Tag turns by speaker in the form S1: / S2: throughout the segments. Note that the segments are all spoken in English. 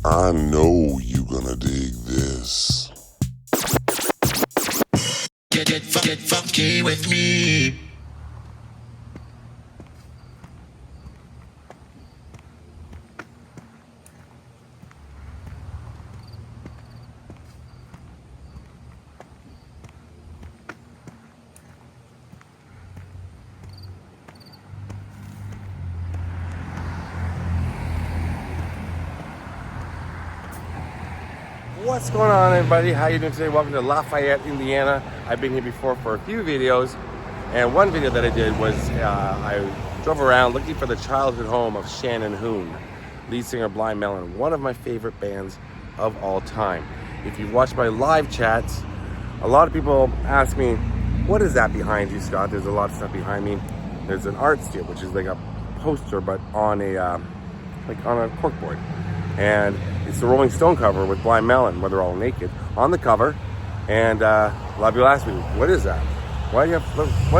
S1: I know you gonna dig this.
S2: Get funky with me.
S3: What's going on, everybody? How you doing today? Welcome to Lafayette, Indiana. I've been here before for a few videos, and one video that I did was I drove around looking for the childhood home of Shannon Hoon, lead singer of Blind Melon, one of my favorite bands of all time. If you've watched my live chats, a lot of people ask me, what is that behind you, Scott? There's a lot of stuff behind me. There's an art steal, which is like a poster, but on a corkboard. And it's the Rolling Stone cover with Blind Melon, where they're all naked on the cover. And a lot of people ask me, what is that? What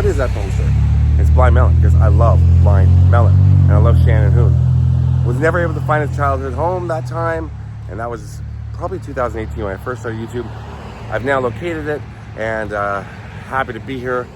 S3: is that poster? It's Blind Melon, because I love Blind Melon, and I love Shannon Hoon. Was never able to find his childhood home that time, and that was probably 2018 when I first started YouTube. I've now located it, and happy to be here,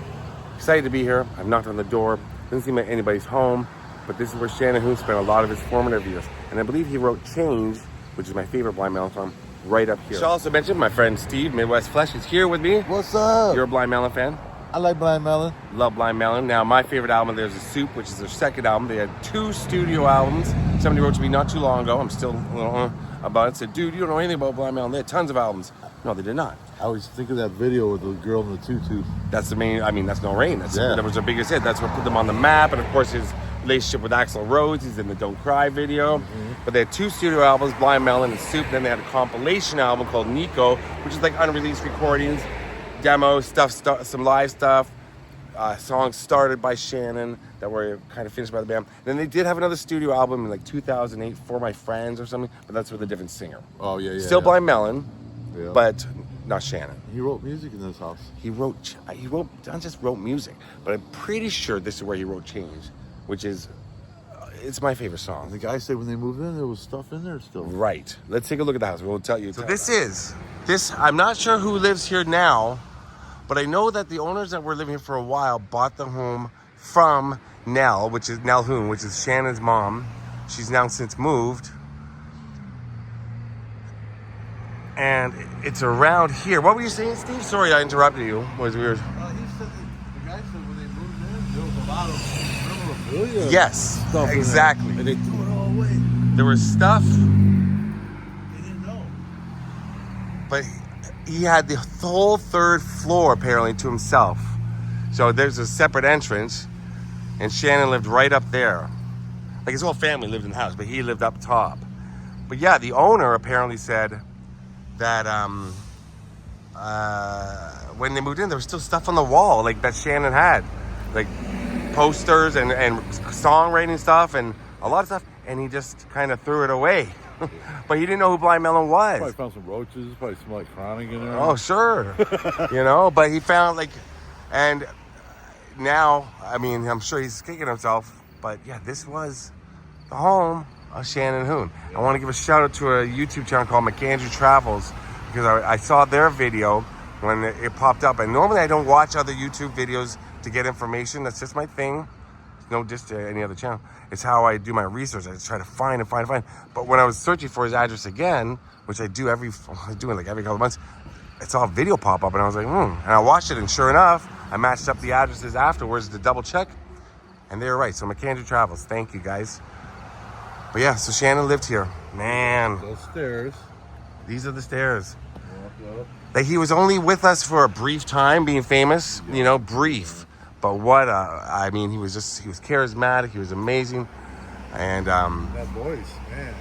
S3: excited to be here. I've knocked on the door, doesn't seem like anybody's home, but this is where Shannon Hoon spent a lot of his formative years. And I believe he wrote Change, which is my favorite Blind Melon song, right up here. I should also mention my friend Steve, Midwest Flesh, is here with me.
S4: What's up?
S3: You're a Blind Melon fan?
S4: I like Blind Melon.
S3: Love Blind Melon. Now, my favorite album, there's a Soup, which is their second album. They had 2 studio albums. Somebody wrote to me not too long ago. I'm still a little about it. Said, dude, you don't know anything about Blind Melon. They had tons of albums. No, they did not.
S4: I always think of that video with the girl in the tutu.
S3: That's the main, that's No Rain. That was their biggest hit. That's what put them on the map. And of course, his relationship with Axl Rose. He's in the Don't Cry video. But they had 2 studio albums, Blind Melon and Soup. Then they had a compilation album called Nico, which is like unreleased recordings, demos, some live stuff, songs started by Shannon that were kind of finished by the band. Then they did have another studio album in like 2008, For My Friends or something, but that's with a different singer.
S4: Oh, yeah.
S3: Still Blind Melon, but not Shannon.
S4: He wrote music in this house.
S3: He not just wrote music, but I'm pretty sure this is where he wrote Change, which is, it's my favorite song.
S4: The guy said when they moved in, there was stuff in there still.
S3: Right. Let's take a look at the house. We'll tell you. So this, I'm not sure who lives here now, but I know that the owners that were living here for a while bought the home from Nel Hoon, which is Shannon's mom. She's now since moved. And it's around here. What were you saying, Steve? Sorry, I interrupted you. It was weird.
S4: He said the guy said when they moved in, there was a lot of memorabilia.
S3: Yes,
S4: Stuff
S3: exactly.
S4: And they threw it all away.
S3: There was stuff,
S4: They didn't know.
S3: but he had the whole 3rd floor apparently to himself. So there's a separate entrance, and Shannon lived right up there. Like his whole family lived in the house, but he lived up top. But yeah, the owner apparently said that when they moved in, there was still stuff on the wall like that Shannon had, like posters and songwriting stuff and a lot of stuff, and he just kind of threw it away. But he didn't know who Blind Melon was.
S4: Probably found some roaches, probably some like chronic in there.
S3: Oh, sure. But he found and now, I'm sure he's kicking himself, but yeah, this was the home of Shannon Hoon. I want to give a shout out to a YouTube channel called McAndrew Travels, because I saw their video when it popped up, and normally I don't watch other YouTube videos to get information. That's just my thing. No, just any other channel. It's how I do my research. I just try to find. But when I was searching for his address again, which I do every couple of months, I saw a video pop up, and I was like, And I watched it, and sure enough, I matched up the addresses afterwards to double check, and they were right. So McAndrew Travels, thank you guys. But yeah, so Shannon lived here. Man.
S4: Those stairs.
S3: These are the stairs.
S4: Yep.
S3: Like, he was only with us for a brief time, being famous, brief. But he was charismatic, he was amazing. And
S4: that voice, man.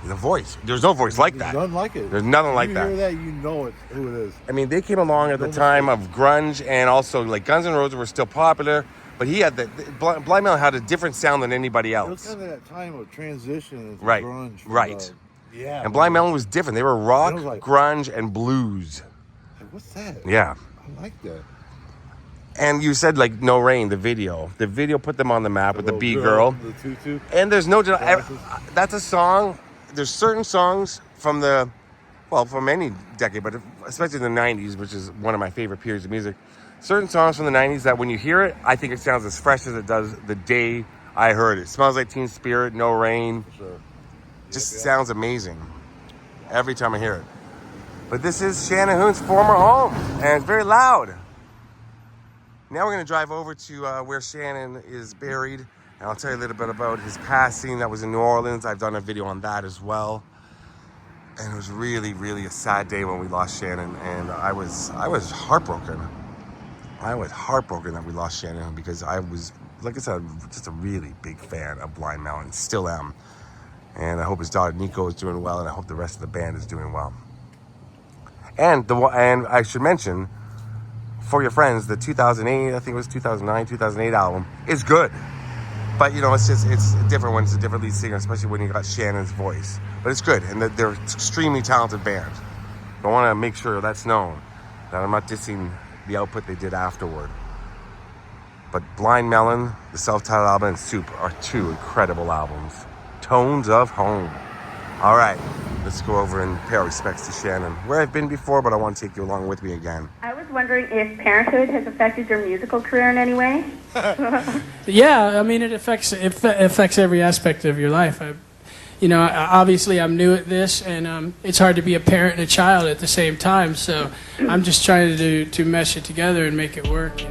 S3: the voice, there's no voice like that.
S4: There's nothing like it.
S3: There's nothing like that.
S4: You hear that, you know who it is.
S3: They came along at the time of grunge, and also like Guns N' Roses were still popular. But he had Blind Melon had a different sound than anybody else.
S4: It was kind of that time of transition into
S3: Right,
S4: grunge.
S3: right.
S4: Yeah.
S3: And Blind Melon was different. They were rock,
S4: Like,
S3: grunge, and blues.
S4: what's that?
S3: Yeah.
S4: I like that.
S3: And you said like No Rain, the video. The video put them on the map with the B girl.
S4: The tutu.
S3: And there's no that's a song. there's certain songs from from any decade, but especially the 90s, which is one of my favorite periods of music. Certain songs from the 90s that when you hear it, I think it sounds as fresh as it does the day I heard it. Smells Like Teen Spirit, No Rain.
S4: Sure.
S3: Just sounds amazing every time I hear it. But this is Shannon Hoon's former home, and it's very loud. Now we're going to drive over to where Shannon is buried, and I'll tell you a little bit about his passing. That was in New Orleans. I've done a video on that as well. And it was really, really a sad day when we lost Shannon, and I was heartbroken. I was heartbroken that we lost Shannon because I was, like I said, just a really big fan of Blind Melon, still am. And I hope his daughter Nico is doing well, and I hope the rest of the band is doing well. And I should mention, For Your Friends, the 2008, I think it was 2009, 2008 album is good. But, it's different when it's a different lead singer, especially when you got Shannon's voice. But it's good, and they're an extremely talented band. I want to make sure that's known, that I'm not dissing the output they did afterward. But Blind Melon, the self-titled album, and Soup are two incredible albums. Tones of Home. All right, let's go over and pay our respects to Shannon, where I've been before, but I want to take you along with me again.
S5: I was wondering if parenthood has affected your musical career in any way?
S6: Yeah, I mean, it affects every aspect of your life. Obviously I'm new at this, and it's hard to be a parent and a child at the same time, so I'm just trying to mesh it together and make it work.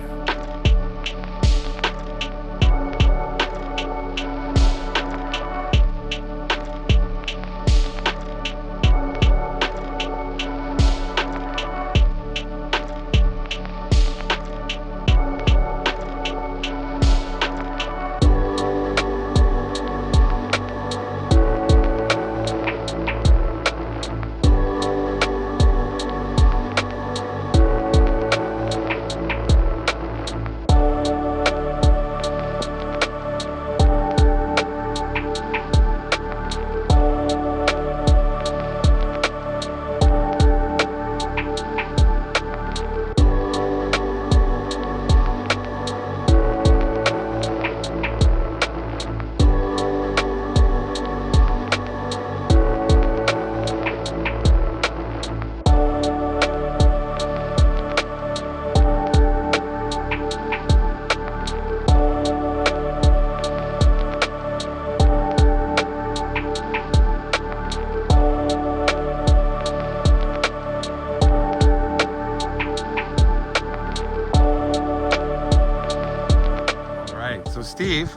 S3: Steve,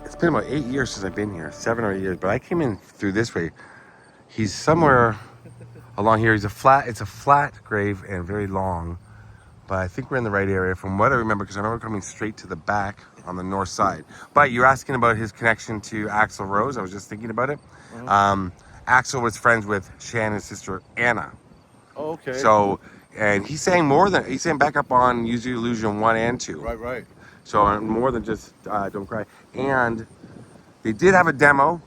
S3: it's been about 8 years since I've been here, 7 or 8 years, but I came in through this way. He's somewhere along here. It's a flat grave and very long, but I think we're in the right area from what I remember, because I remember coming straight to the back on the north side. But you're asking about his connection to Axl Rose. I was just thinking about it. Axl was friends with Shannon's sister Anna.
S4: Oh, okay.
S3: So, and he sang back up on Use Your Illusion 1 and 2.
S4: Right.
S3: So more than just Don't Cry. And they did have a demo.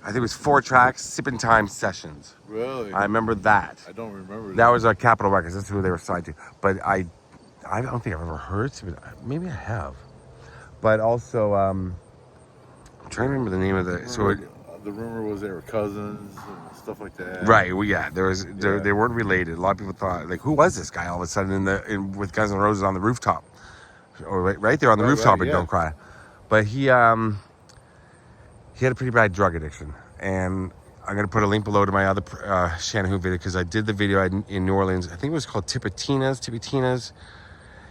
S3: I think it was 4 tracks, Sippin' Time Sessions.
S4: Really?
S3: I remember that.
S4: I don't remember
S3: That was Capitol Records. That's who they were signed to. But I don't think I've ever heard Sippin'. Maybe I have. But also, I'm trying to remember the name of the. So
S4: the rumor was they were cousins and stuff like that.
S3: Right. Well, yeah. They weren't related. A lot of people thought, like, who was this guy all of a sudden with Guns N' Roses on the rooftop, or right there on the rooftop at Don't Cry. But he had a pretty bad drug addiction, and I'm gonna put a link below to my other Shannon Hoon video, because I did the video in New Orleans. I think it was called Tippitina's.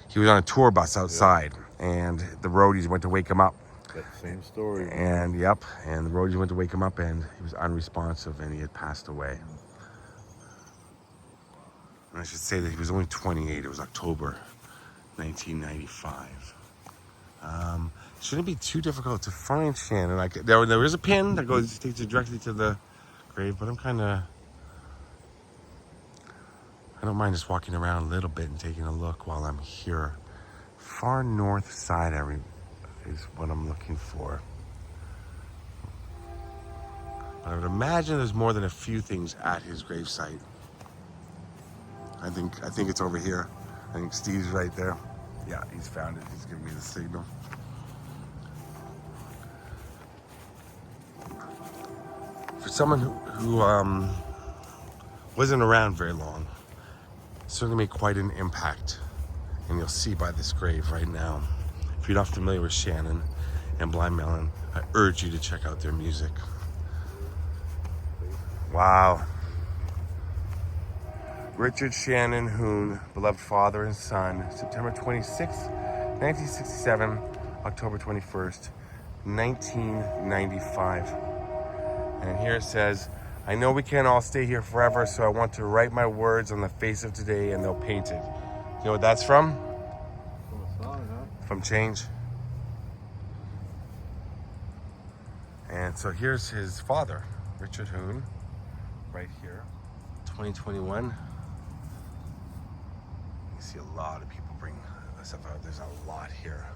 S3: He was on a tour bus outside, and the roadies went to wake him up.
S4: That same story.
S3: And the roadies went to wake him up, and he was unresponsive, and he had passed away. And I should say that he was only 28. It was October 1995. Shouldn't be too difficult to find Shannon. There is a pin that takes you directly to the grave, but I don't mind just walking around a little bit and taking a look while I'm here. Far north side is what I'm looking for. But I would imagine there's more than a few things at his gravesite. I think it's over here. I think Steve's right there. Yeah, he's found it. He's giving me the signal. For someone who wasn't around very long, certainly made quite an impact. And you'll see by this grave right now. If you're not familiar with Shannon and Blind Melon, I urge you to check out their music. Wow. Richard Shannon Hoon, beloved father and son, September 26th, 1967, October 21st, 1995. And here it says, I know we can't all stay here forever, so I want to write my words on the face of today and they'll paint it. You know what that's from?
S4: From a song, huh?
S3: From Change. And so here's his father, Richard Hoon, right here, 2021. You see a lot of people bring stuff out. There's a lot here.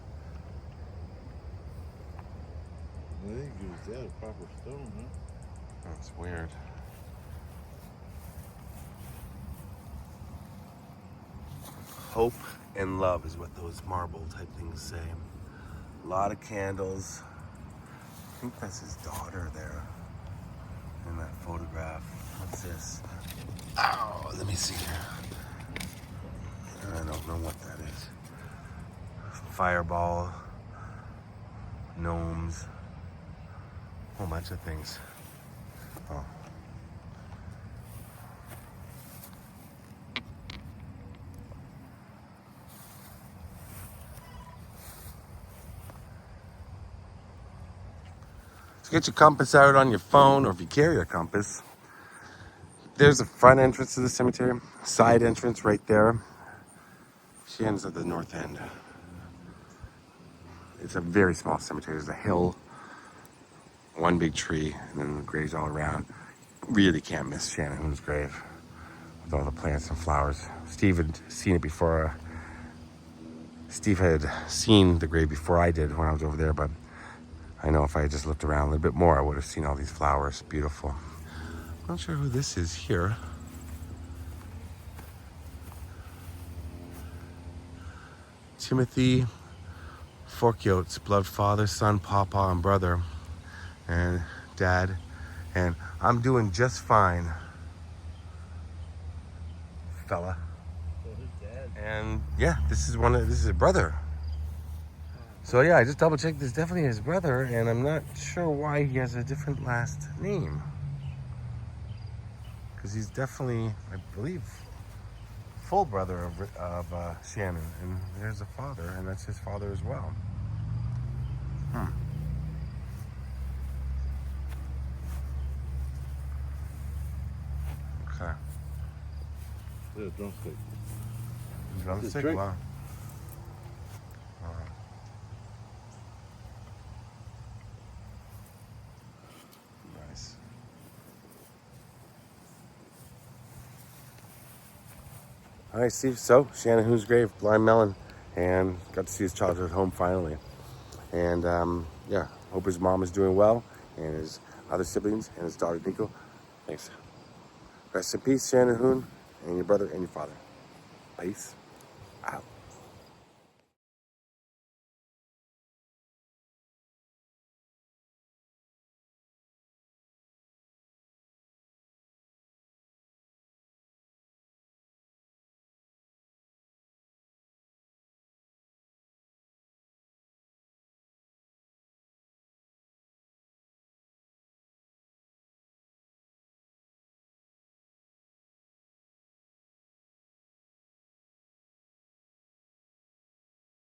S4: I think he was dead, proper stone, huh?
S3: That's weird. Hope and love is what those marble type things say. A lot of candles. I think that's his daughter there in that photograph. What's this? Oh, let me see here. I don't know what that is. Fireball, gnomes, a whole bunch of things. Oh. So get your compass out on your phone, or if you carry a compass. There's a front entrance to the cemetery, side entrance right there. She ends at the north end. It's a very small cemetery. There's a hill, one big tree, and then the graves all around. Really can't miss Shannon Hoon's grave with all the plants and flowers. Steve had seen it before. Steve had seen the grave before I did when I was over there, but I know if I had just looked around a little bit more, I would have seen all these flowers. Beautiful. I'm not sure who this is here. Timothy Forkyotes, beloved father, son, papa, and brother, and dad. And I'm doing just fine, fella.
S4: So his dad.
S3: And yeah, this is his brother. So yeah, I just double checked. This is definitely his brother, and I'm not sure why he has a different last name. Because he's definitely, I believe, full brother of Shannon, and there's a father, and that's his father as well. Okay.
S4: Yeah, drumstick.
S3: Drumstick?
S4: drink.
S3: Wow. Nice. All right, Steve. So, Shannon Hoon's grave, Blind Melon, and got to see his childhood home finally. And yeah, hope his mom is doing well, and his other siblings, and his daughter Nico. Thanks. Rest in peace, Shannon Hoon, and your brother and your father. Peace.